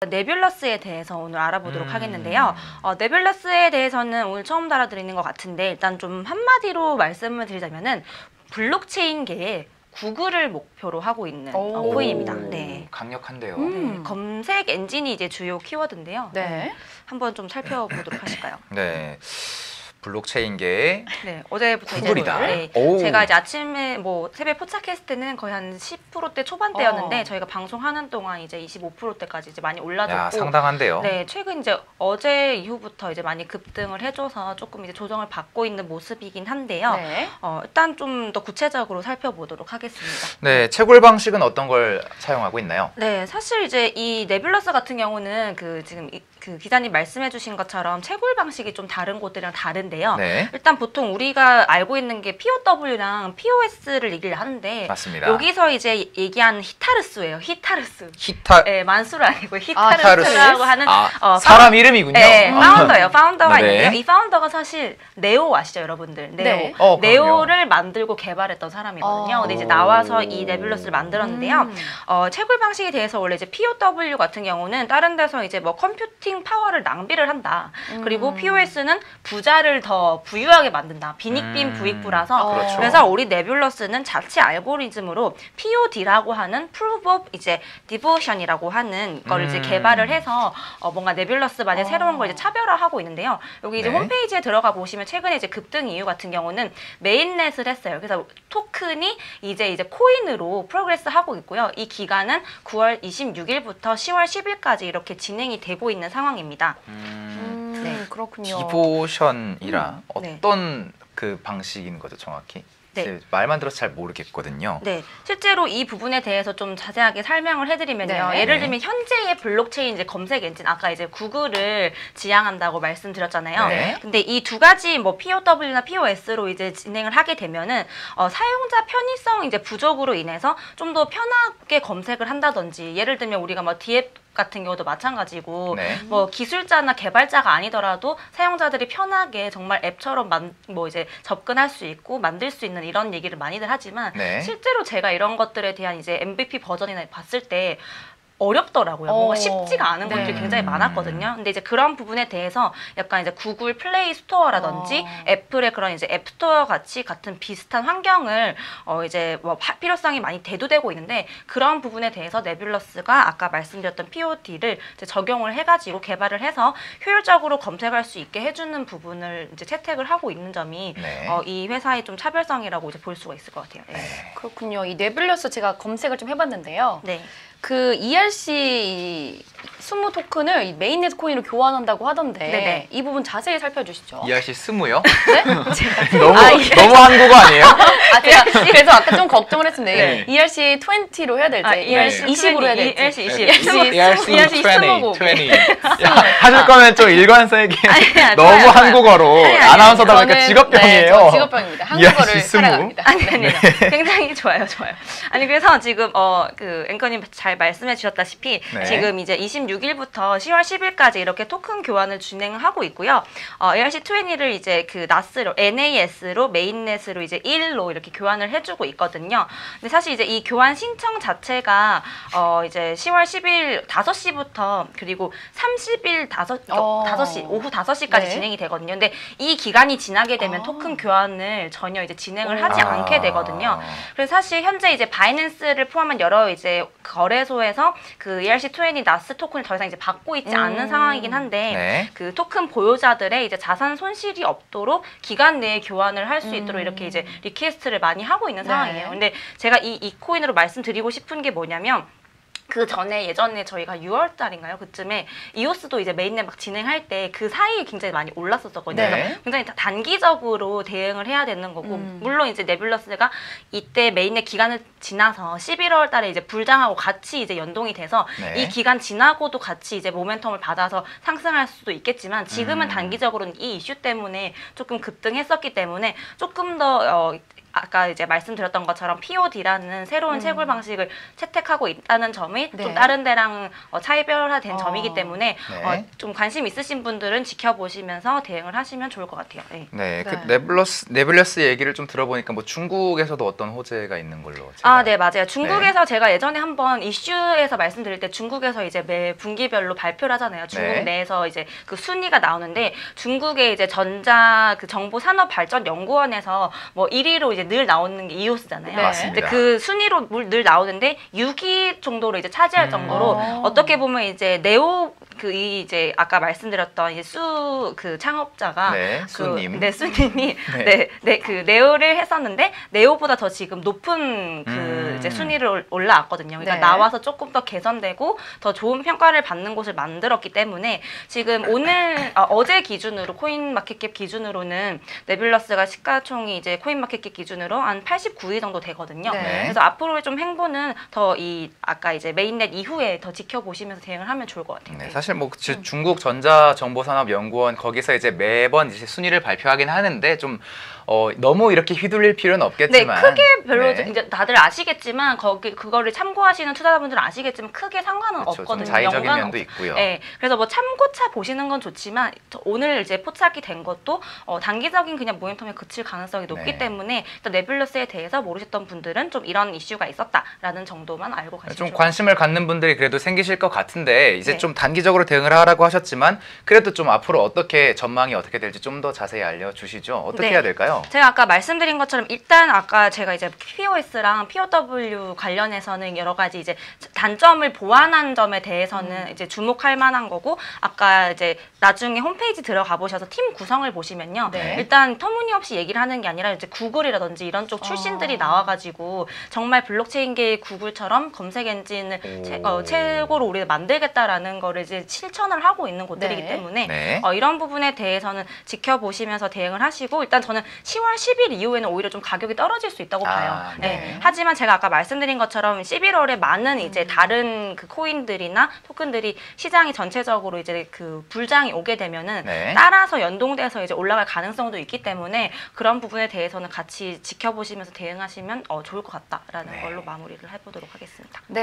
네뷸러스에 대해서 오늘 알아보도록 하겠는데요. 네뷸러스에 대해서는 오늘 처음 달아드리는 것 같은데 일단 좀 한마디로 말씀을 드리자면은 블록체인계의 구글을 목표로 하고 있는 코인입니다. 네. 강력한데요. 네, 검색 엔진이 이제 주요 키워드인데요. 네. 한번 좀 살펴보도록 하실까요? 네. 블록체인계의 네, 어제부터 구글이다. 이제 제가 이제 아침에 뭐 새벽 포착했을 때는 거의 한 10%대 초반대였는데 저희가 방송하는 동안 이제 25%대까지 이제 많이 올라졌고, 야, 상당한데요. 네, 최근 이제 어제 이후부터 이제 많이 급등을 해줘서 조금 이제 조정을 받고 있는 모습이긴 한데요. 네. 일단 좀 더 구체적으로 살펴보도록 하겠습니다. 네, 채굴 방식은 어떤 걸 사용하고 있나요? 네, 사실 이제 이 네뷸러스 같은 경우는 지금 그 기자님 말씀해주신 것처럼 채굴 방식이 좀 다른 곳들이랑 다른데요. 네. 일단 보통 우리가 알고 있는 게 POW랑 POS를 얘기를 하는데 맞습니다. 여기서 이제 얘기하는 히타르스예요. 히타르스. 네, 만수르 아니고 히타르스. 히타르스라고 하는 사람 이름이군요. 네, 파운더예요. 파운더가 네. 있는데요. 이 파운더가 사실 네오 아시죠, 여러분들? 네오. 네. 네오를 만들고 개발했던 사람이거든요. 근데 이제 나와서 이 네뷸러스를 만들었는데요. 채굴 방식에 대해서 원래 이제 POW 같은 경우는 다른 데서 이제 뭐 컴퓨팅 파워를 낭비를 한다. 그리고 POS는 부자를 더 부유하게 만든다. 빈익빈 부익부라서. 그렇죠. 그래서 우리 네뷸러스는 자체 알고리즘으로 POD라고 하는 Proof of 이제 Devotion이라고 하는 걸 이제 개발을 해서 뭔가 네뷸러스만의 새로운 걸 이제 차별화하고 있는데요. 여기 이제 홈페이지에 들어가 보시면 최근에 이제 급등 이유 같은 경우는 메인넷을 했어요. 그래서 토큰이 이제 코인으로 프로그레스 하고 있고요. 이 기간은 9월 26일부터 10월 10일까지 이렇게 진행이 되고 있는 상황입니다. 네, 그렇군요. 디보션이라 네. 어떤 그 방식인 거죠, 정확히? 네. 말만 들어서 잘 모르겠거든요. 네, 실제로 이 부분에 대해서 좀 자세하게 설명을 해드리면요. 네. 예를 들면 현재의 블록체인 이제 검색 엔진, 아까 이제 구글을 지향한다고 말씀드렸잖아요. 네. 근데 이 두 가지 뭐 POW나 POS로 이제 진행을 하게 되면은 사용자 편의성 이제 부족으로 인해서 좀 더 편하게 검색을 한다든지, 예를 들면 우리가 뭐 디앱 같은 경우도 마찬가지고 네. 뭐 기술자나 개발자가 아니더라도 사용자들이 편하게 정말 앱처럼 뭐 이제 접근할 수 있고 만들 수 있는 이런 얘기를 많이들 하지만 네. 실제로 제가 이런 것들에 대한 이제 MVP 버전이나 봤을 때 어렵더라고요. 뭔가 쉽지가 않은 것들이 굉장히 많았거든요. 근데 이제 그런 부분에 대해서 약간 이제 구글 플레이 스토어라든지 애플의 그런 이제 앱스토어 같은 비슷한 환경을 이제 뭐 필요성이 많이 대두되고 있는데, 그런 부분에 대해서 네뷸러스가 아까 말씀드렸던 POD를 이제 적용을 해가지고 개발을 해서 효율적으로 검색할 수 있게 해주는 부분을 이제 채택을 하고 있는 점이 이 회사의 좀 차별성이라고 이제 볼 수가 있을 것 같아요. 네. 그렇군요. 이 네뷸러스 제가 검색을 좀 해봤는데요. 네. 그 ERC 20 토큰을 이 메인넷 코인으로 교환한다고 하던데 네네. 이 부분 자세히 살펴주시죠. ERC 20요? 네? 너무 한국어 아니에요? 제가 그래서 아까 좀 걱정을 했습니다. 네. ERC 20로 해야 될지, ERC 20으로 해야 될지. ERC 20. ERC 20. 20. 하실 거면 좀 일관성있게 너무 좋아요. 한국어로 아나운서다 보니까 직업병이에요. 저 직업병입니다. 한국어를 ERC 20. 살아갑니다. 아니. 굉장히 좋아요. 아니, 그래서 지금 그 앵커님 잘 말씀해 주셨다시피 지금 이제 26일부터 10월 10일까지 이렇게 토큰 교환을 진행을 하고 있고요. ERC 20를 이제 그 NAS로 메인넷으로 이제 1로 이렇게 교환을 해주고 있거든요. 근데 사실 이제 이 교환 신청 자체가 이제 10월 10일 5시부터 그리고 30일 5시 오후 5시까지 진행이 되거든요. 근데 이 기간이 지나게 되면 토큰 교환을 전혀 이제 진행을 하지 않게 되거든요. 그래서 사실 현재 이제 바이낸스를 포함한 여러 이제 거래소에서 그 ERC20 나스 토큰을 더 이상 이제 받고 있지 않는 상황이긴 한데 그 토큰 보유자들의 이제 자산 손실이 없도록 기간 내에 교환을 할 수 있도록 이렇게 이제 리퀘스트를 많이 하고 있는 상황이에요. 근데 제가 이 코인으로 말씀드리고 싶은 게 뭐냐면, 그 전에 예전에 저희가 6월 달인가요? 그쯤에 이오스도 이제 메인넷 막 진행할 때 그 사이에 굉장히 많이 올랐었거든요. 그래서 굉장히 단기적으로 대응을 해야 되는 거고, 물론 이제 네뷸러스가 이때 메인넷 기간을 지나서 11월 달에 이제 불장하고 같이 이제 연동이 돼서 이 기간 지나고도 같이 이제 모멘텀을 받아서 상승할 수도 있겠지만, 지금은 단기적으로는 이 이슈 때문에 조금 급등했었기 때문에 조금 더 아까 이제 말씀드렸던 것처럼 POD라는 새로운 채굴 방식을 채택하고 있다는 점이 네. 좀 다른 데랑 차이별화된 점이기 때문에 네. 좀 관심 있으신 분들은 지켜보시면서 대응을 하시면 좋을 것 같아요. 네. 네, 그 네. 네뷸러스 얘기를 좀 들어보니까 뭐 중국에서도 어떤 호재가 있는 걸로 제가. 네, 맞아요. 중국에서 제가 예전에 한번 이슈에서 말씀드릴 때 중국에서 이제 매 분기별로 발표를 하잖아요. 중국 네. 내에서 이제 그 순위가 나오는데 중국의 이제 전자 그 정보산업발전연구원에서 뭐 1위로 이제 늘 나오는 게 이오스잖아요. 네. 맞습니다. 근데 그 순위로 늘 나오는데 6위 정도로 이제 차지할 정도로 어떻게 보면 이제 네오 이 이제 아까 말씀드렸던 이제 그 창업자가 네, 수님. 수님이 네. 그 네오를 했었는데 네오보다 더 지금 높은 그 이제 순위를 올라왔거든요. 그러니까 네. 나와서 조금 더 개선되고 더 좋은 평가를 받는 곳을 만들었기 때문에 지금 어제 기준으로 코인마켓캡 기준으로는 네뷸러스가 시가총이 이제 코인마켓캡 기준으로 한 89위 정도 되거든요. 네. 그래서 앞으로의 좀 행보는 더 아까 이제 메인넷 이후에 더 지켜보시면서 대응을 하면 좋을 것 같아요. 네, 사실 뭐 중국 전자정보산업연구원 거기서 이제 매번 이제 순위를 발표하긴 하는데 좀 너무 이렇게 휘둘릴 필요는 없겠지만. 네, 크게 별로 네. 이제 다들 아시겠지만 그거를 참고하시는 투자자분들은 아시겠지만 크게 상관은 그렇죠. 좀 없거든요. 자의적인 연관은 면도 없- 있고요. 네, 그래서 뭐 참고차 보시는 건 좋지만 오늘 이제 포착이 된 것도 단기적인 그냥 모멘텀에 그칠 가능성이 높기 네. 때문에 일단 네뷸러스에 대해서 모르셨던 분들은 좀 이런 이슈가 있었다라는 정도만 알고 가시면 좀 좋을 것 관심을 갖는 분들이 그래도 생기실 것 같은데 이제 네. 좀 단기적으로 대응을 하라고 하셨지만 그래도 좀 앞으로 전망이 어떻게 될지 좀 더 자세히 알려주시죠. 어떻게 네. 해야 될까요? 제가 아까 말씀드린 것처럼 일단 아까 제가 이제 POS랑 POW 관련해서는 여러 가지 이제 단점을 보완한 점에 대해서는 이제 주목할 만한 거고 아까 이제 나중에 홈페이지 들어가 보셔서 팀 구성을 보시면요. 네. 일단 터무니없이 얘기를 하는 게 아니라 이제 구글이라든지 이런 쪽 출신들이 나와가지고 정말 블록체인계의 구글처럼 검색 엔진을 최고로 우리가 만들겠다라는 거를 이제 실천을 하고 있는 곳들이기 네. 때문에 네. 이런 부분에 대해서는 지켜보시면서 대응을 하시고 일단 저는 10월 10일 이후에는 오히려 좀 가격이 떨어질 수 있다고 봐요. 네. 네. 하지만 제가 아까 말씀드린 것처럼 11월에 많은 이제 다른 그 코인들이나 토큰들이 시장이 전체적으로 이제 그 불장이 오게 되면은 네. 따라서 연동돼서 이제 올라갈 가능성도 있기 때문에 그런 부분에 대해서는 같이 지켜보시면서 대응하시면 좋을 것 같다라는 네. 걸로 마무리를 해보도록 하겠습니다. 네.